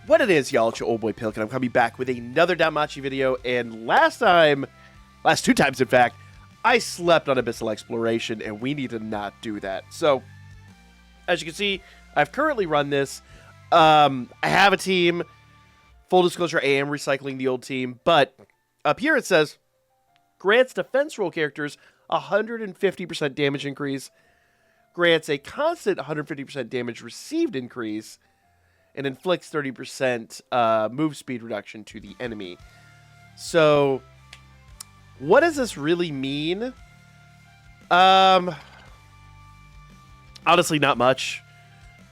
What it is, y'all, it's your old boy Pilk, and I'm coming back with another Danmachi video, and last two times in fact, I slept on Abyssal Exploration, and we need to not do that. So, as you can see, I've currently run this. I have a team. Full disclosure, I am recycling the old team, but up here it says, grants defense roll characters 150% damage increase, grants a constant 150% damage received increase, and inflicts 30% move speed reduction to the enemy. So, what does this really mean? Honestly, not much.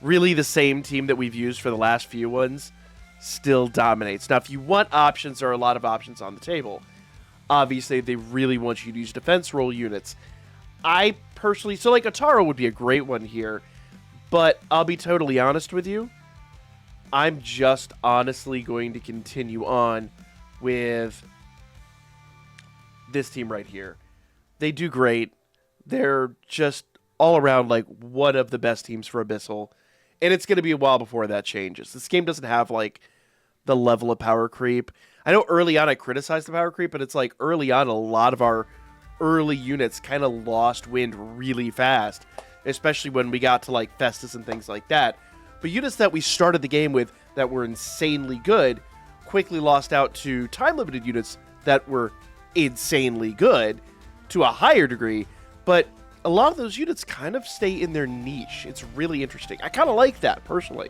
Really, the same team that we've used for the last few ones still dominates. Now, if you want options, there are a lot of options on the table. Obviously, they really want you to use defense roll units. I personally, so like Ataro would be a great one here, but I'll be totally honest with you. I'm just honestly going to continue on with this team right here. They do great. They're just all around like one of the best teams for Abyssal. And it's going to be a while before that changes. This game doesn't have like the level of power creep. I know early on I criticized the power creep, but it's like early on a lot of our early units kind of lost wind really fast, especially when we got to like Festus and things like that. But units that we started the game with that were insanely good quickly lost out to time-limited units that were insanely good to a higher degree, but a lot of those units kind of stay in their niche. It's really interesting. I kind of like that, personally.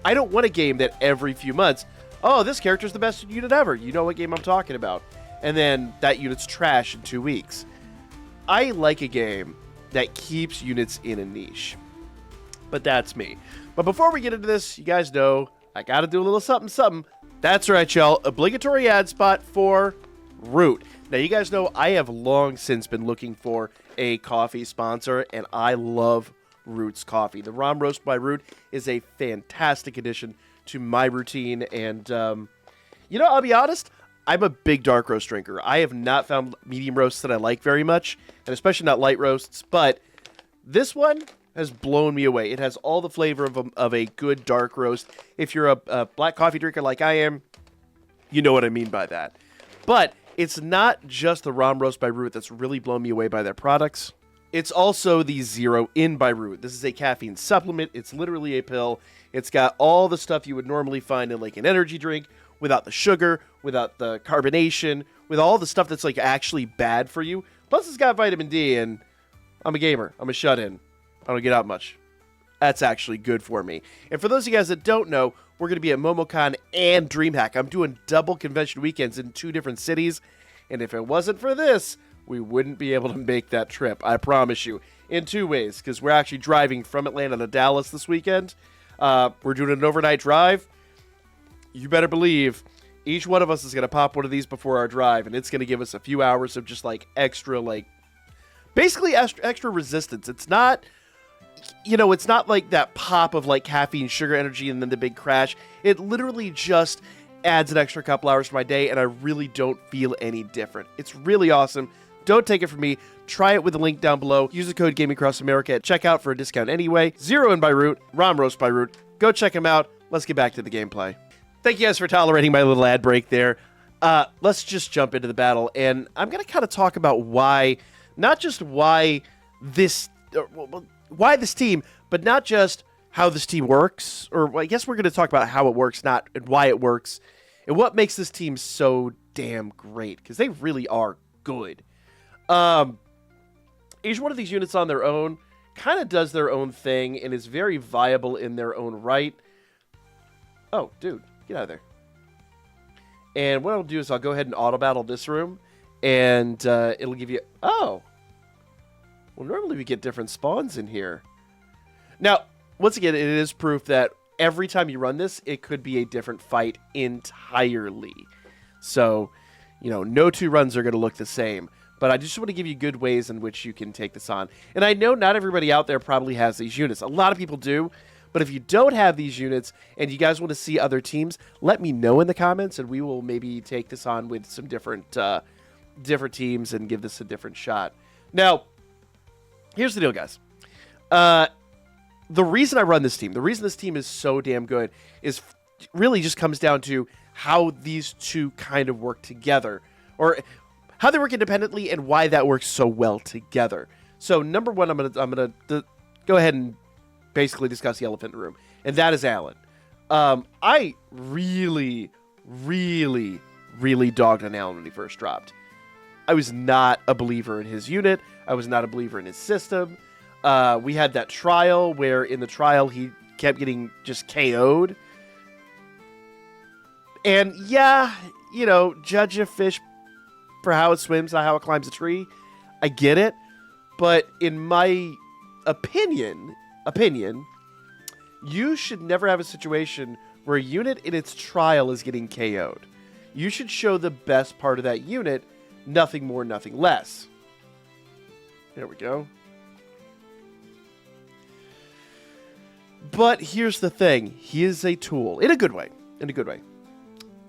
I don't want a game that every few months, oh, this character's the best unit ever. You know what game I'm talking about. And then that unit's trash in 2 weeks. I like a game that keeps units in a niche. But that's me. But before we get into this, you guys know I got to do a little something, something. That's right, y'all. Obligatory ad spot for Root. Now, you guys know I have long since been looking for a coffee sponsor, and I love Root's coffee. The Rom Roast by Root is a fantastic addition to my routine, and, you know, I'll be honest, I'm a big dark roast drinker. I have not found medium roasts that I like very much, and especially not light roasts, but this one has blown me away. It has all the flavor of a good dark roast. If you're a black coffee drinker like I am, you know what I mean by that. But it's not just the Rom Roast by Root that's really blown me away by their products. It's also the Zero In by Root. This is a caffeine supplement. It's literally a pill. It's got all the stuff you would normally find in like an energy drink, without the sugar, without the carbonation, with all the stuff that's like actually bad for you. Plus it's got vitamin D, and I'm a gamer. I'm a shut-in. I don't get out much. That's actually good for me. And for those of you guys that don't know, we're going to be at MomoCon and DreamHack. I'm doing double convention weekends in 2 different cities. And if it wasn't for this, we wouldn't be able to make that trip. I promise you. In 2 ways. Because we're actually driving from Atlanta to Dallas this weekend. We're doing an overnight drive. You better believe each one of us is going to pop one of these before our drive. And it's going to give us a few hours of just like extra, like, basically extra resistance. It's not, you know, it's not like that pop of like caffeine, sugar, energy, and then the big crash. It literally just adds an extra couple hours to my day, and I really don't feel any different. It's really awesome. Don't take it from me. Try it with the link down below. Use the code GamingAcrossAmerica at checkout for a discount anyway. Zero In by Root, Rom Roast by Root. Go check them out. Let's get back to the gameplay. Thank you guys for tolerating my little ad break there. Let's just jump into the battle, and I'm going to kind of talk about why, not just why this team, but not just how this team works, or I guess we're going to talk about how it works, not and why it works, and what makes this team so damn great, because they really are good. Each one of these units on their own kind of does their own thing and is very viable in their own right. Oh, dude, get out of there. And what I'll do is I'll go ahead and auto-battle this room, and it'll give you... Oh! Well, normally we get different spawns in here. Now, once again, it is proof that every time you run this, it could be a different fight entirely. So, you know, no 2 runs are going to look the same. But I just want to give you good ways in which you can take this on. And I know not everybody out there probably has these units. A lot of people do. But if you don't have these units and you guys want to see other teams, let me know in the comments, and we will maybe take this on with some different teams and give this a different shot. Now, here's the deal, guys. The reason I run this team, the reason this team is so damn good is really just comes down to how these two kind of work together, or how they work independently and why that works so well together. So number one, I'm gonna go ahead and basically discuss the elephant in the room, and that is Alan. I really dogged on Alan when he first dropped. I was not a believer in his unit. I was not a believer in his system. We had that trial where in the trial he kept getting just KO'd. And yeah, you know, judge a fish for how it swims, not how it climbs a tree. I get it. But in my opinion, you should never have a situation where a unit in its trial is getting KO'd. You should show the best part of that unit, nothing more, nothing less. There we go. But here's the thing. He is a tool. In a good way. In a good way.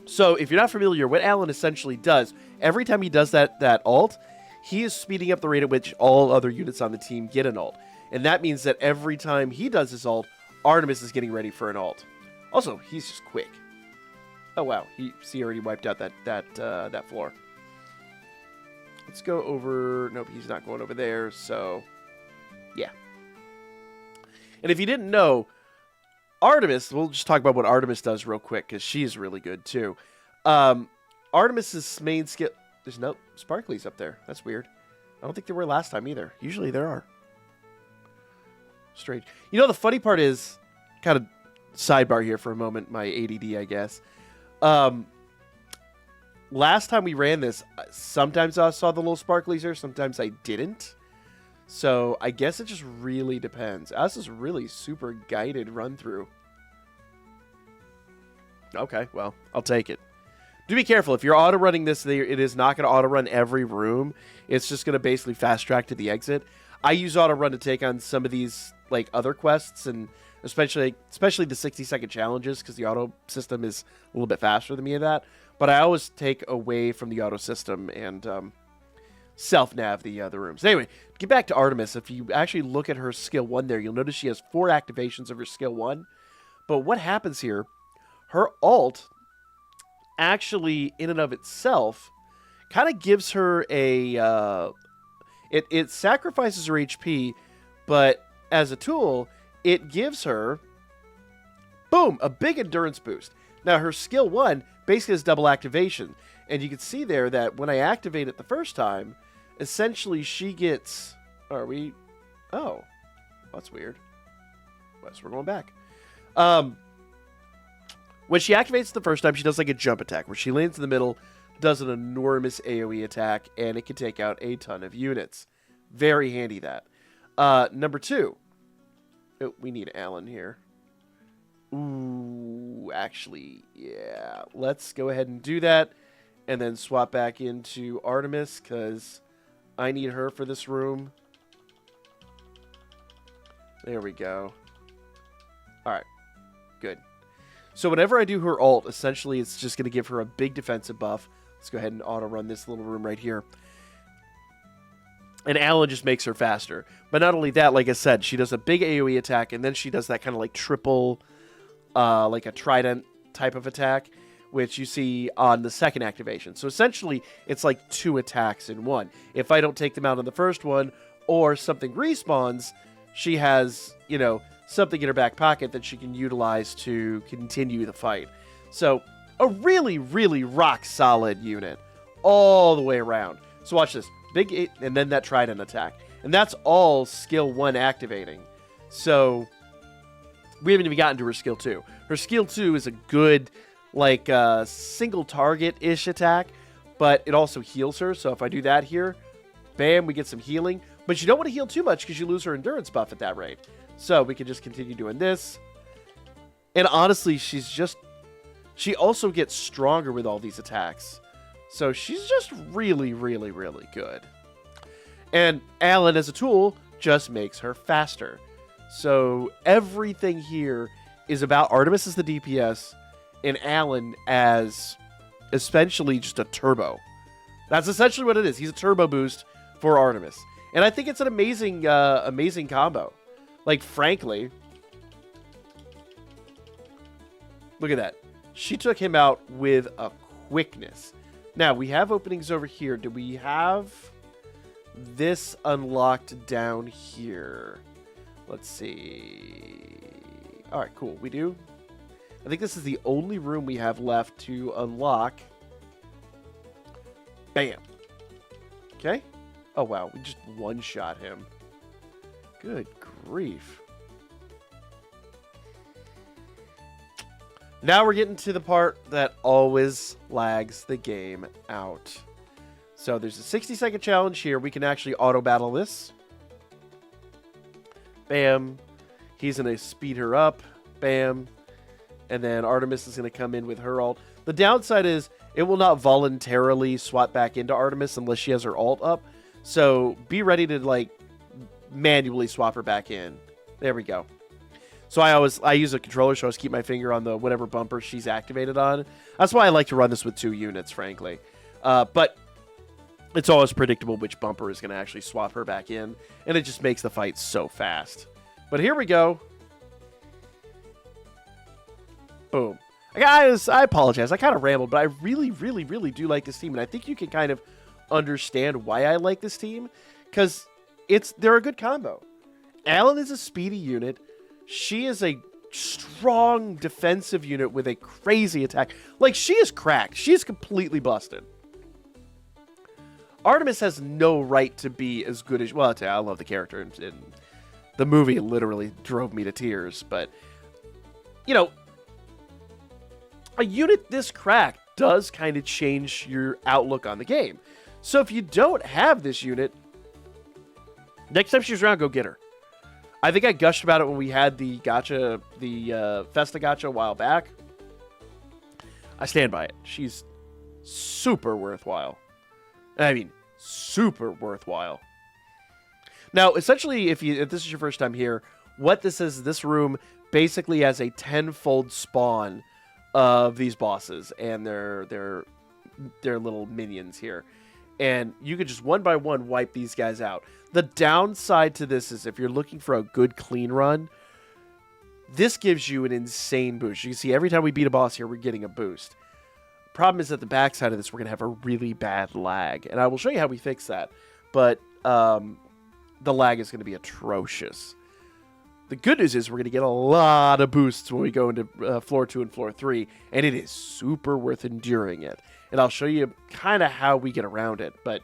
So if you're not familiar, what Alan essentially does, every time he does that ult, he is speeding up the rate at which all other units on the team get an ult. And that means that every time he does his ult, Artemis is getting ready for an ult. Also, he's just quick. Oh wow, he already wiped out that floor. Let's go over. Nope, he's not going over there. So, yeah. And if you didn't know, Artemis. We'll just talk about what Artemis does real quick because she's really good too. Artemis's main skill. There's no sparklies up there. That's weird. I don't think there were last time either. Usually there are. Strange. You know, the funny part is, kind of sidebar here for a moment, my ADD, I guess. Last time we ran this, sometimes I saw the little sparklies there, sometimes I didn't. So I guess it just really depends. This is really super guided run through. Okay, well, I'll take it. Do be careful. If you're auto running this, it is not going to auto run every room. It's just going to basically fast track to the exit. I use auto run to take on some of these like other quests, and especially the 60-second challenges, because the auto system is a little bit faster than me in that. But I always take away from the auto system and self-nav the other rooms. Anyway, get back to Artemis. If you actually look at her skill 1 there, you'll notice she has 4 activations of her skill 1. But what happens here, her ult actually, in and of itself, kind of gives her a... It sacrifices her HP, but as a tool, it gives her, boom, a big endurance boost. Now, her skill 1 basically has double activation. And you can see there that when I activate it the first time, essentially she gets... Are we... Oh. That's weird. So we're going back. When she activates the first time, she does like a jump attack, where she lands in the middle, does an enormous AoE attack, and it can take out a ton of units. Very handy, that. Number 2. Oh, we need Alan here. Ooh, actually, yeah. Let's go ahead and do that. And then swap back into Artemis, because I need her for this room. There we go. Alright. Good. So whenever I do her ult, essentially it's just going to give her a big defensive buff. Let's go ahead and auto-run this little room right here. And Alan just makes her faster. But not only that, like I said, she does a big AoE attack, and then she does that kind of like triple, like a trident type of attack, which you see on the second activation. So essentially, it's like 2 attacks in one. If I don't take them out on the first one, or something respawns, she has, you know, something in her back pocket that she can utilize to continue the fight. So, a really, really rock-solid unit all the way around. So watch this. Big 8, and then that trident attack. And that's all skill 1 activating. So, we haven't even gotten to her skill 2. Her skill 2 is a good, like, single target-ish attack, but it also heals her. So if I do that here, bam, we get some healing. But you don't want to heal too much because you lose her endurance buff at that rate. So we can just continue doing this. And honestly, she also gets stronger with all these attacks. So she's just really, really, really good. And Alan, as a tool, just makes her faster. So everything here is about Artemis as the DPS and Alan as essentially just a turbo. That's essentially what it is. He's a turbo boost for Artemis. And I think it's an amazing, amazing combo. Like, frankly, look at that. She took him out with a quickness. Now, we have openings over here. Do we have this unlocked down here? Let's see. All right, cool. We do. I think this is the only room we have left to unlock. Bam. Okay. Oh, wow. We just one-shot him. Good grief. Now we're getting to the part that always lags the game out. So there's a 60-second challenge here. We can actually auto-battle this. Bam. He's going to speed her up. Bam. And then Artemis is going to come in with her ult. The downside is it will not voluntarily swap back into Artemis unless she has her ult up. So be ready to, like, manually swap her back in. There we go. So I use a controller, so I always keep my finger on the whatever bumper she's activated on. That's why I like to run this with 2 units, frankly. But it's always predictable which bumper is going to actually swap her back in, and it just makes the fight so fast. But here we go. Boom. Guys, I apologize. I kind of rambled, but I really, really, really do like this team, and I think you can kind of understand why I like this team, because they're a good combo. Alan is a speedy unit. She is a strong defensive unit with a crazy attack. Like, she is cracked. She is completely busted. Artemis has no right to be as good as... Well, I love the character. And the movie literally drove me to tears. But, you know, a unit this cracked does kind of change your outlook on the game. So if you don't have this unit, next time she's around, go get her. I think I gushed about it when we had the gacha, the Festa gacha a while back. I stand by it. She's super worthwhile. I mean, super worthwhile. Now, essentially, if this is your first time here, what this is, this room basically has a 10-fold spawn of these bosses and their little minions here. And you can just one by one wipe these guys out. The downside to this is if you're looking for a good clean run, this gives you an insane boost. You can see every time we beat a boss here, we're getting a boost. Problem is at the backside of this, we're going to have a really bad lag. And I will show you how we fix that. But the lag is going to be atrocious. The good news is we're going to get a lot of boosts when we go into floor 2 and floor 3. And it is super worth enduring it. And I'll show you kind of how we get around it. But,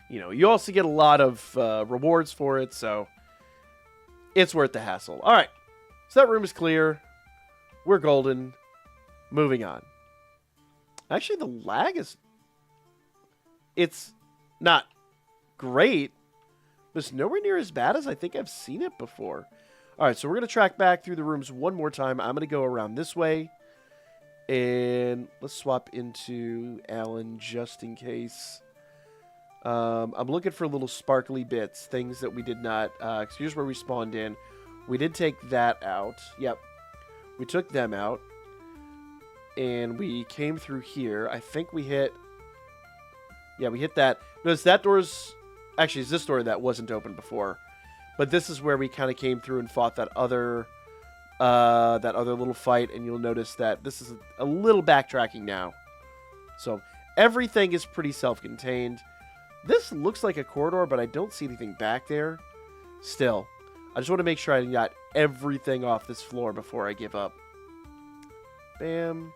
you know, you also get a lot of rewards for it. So it's worth the hassle. All right. So that room is clear. We're golden. Moving on. Actually, the lag is... It's not great. But it's nowhere near as bad as I think I've seen it before. All right, so we're going to track back through the rooms one more time. I'm going to go around this way. And let's swap into Alan just in case. I'm looking for little sparkly bits. Things that we did not... here's where we spawned in. We did take that out. Yep. We took them out. And we came through here. I think we hit... Yeah, we hit that. Notice that door's... Actually, it's this door that wasn't open before. But this is where we kind of came through and fought that other little fight. And you'll notice that this is a little backtracking now. So everything is pretty self-contained. This looks like a corridor, but I don't see anything back there. Still, I just want to make sure I got everything off this floor before I give up. Bam.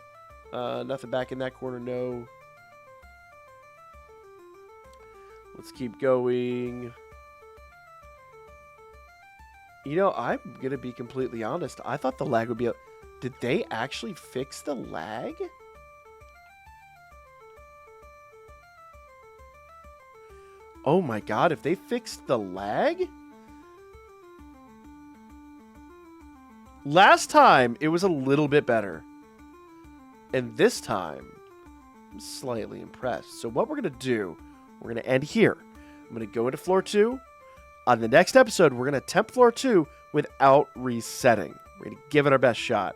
Nothing back in that corner, no. Let's keep going. You know, I'm going to be completely honest. I thought the lag would be... Did they actually fix the lag? Oh my god, if they fixed the lag? Last time, it was a little bit better. And this time, I'm slightly impressed. So what we're going to do... We're going to end here. I'm going to go into floor 2. On the next episode, we're going to attempt floor 2 without resetting. We're going to give it our best shot.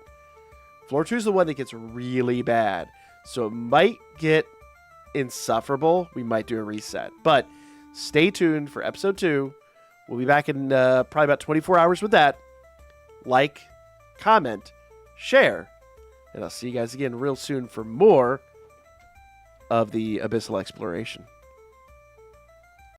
Floor 2 is the one that gets really bad. So it might get insufferable. We might do a reset. But stay tuned for episode 2. We'll be back in probably about 24 hours with that. Like, comment, share, And I'll see you guys again real soon for more of the Abyssal exploration.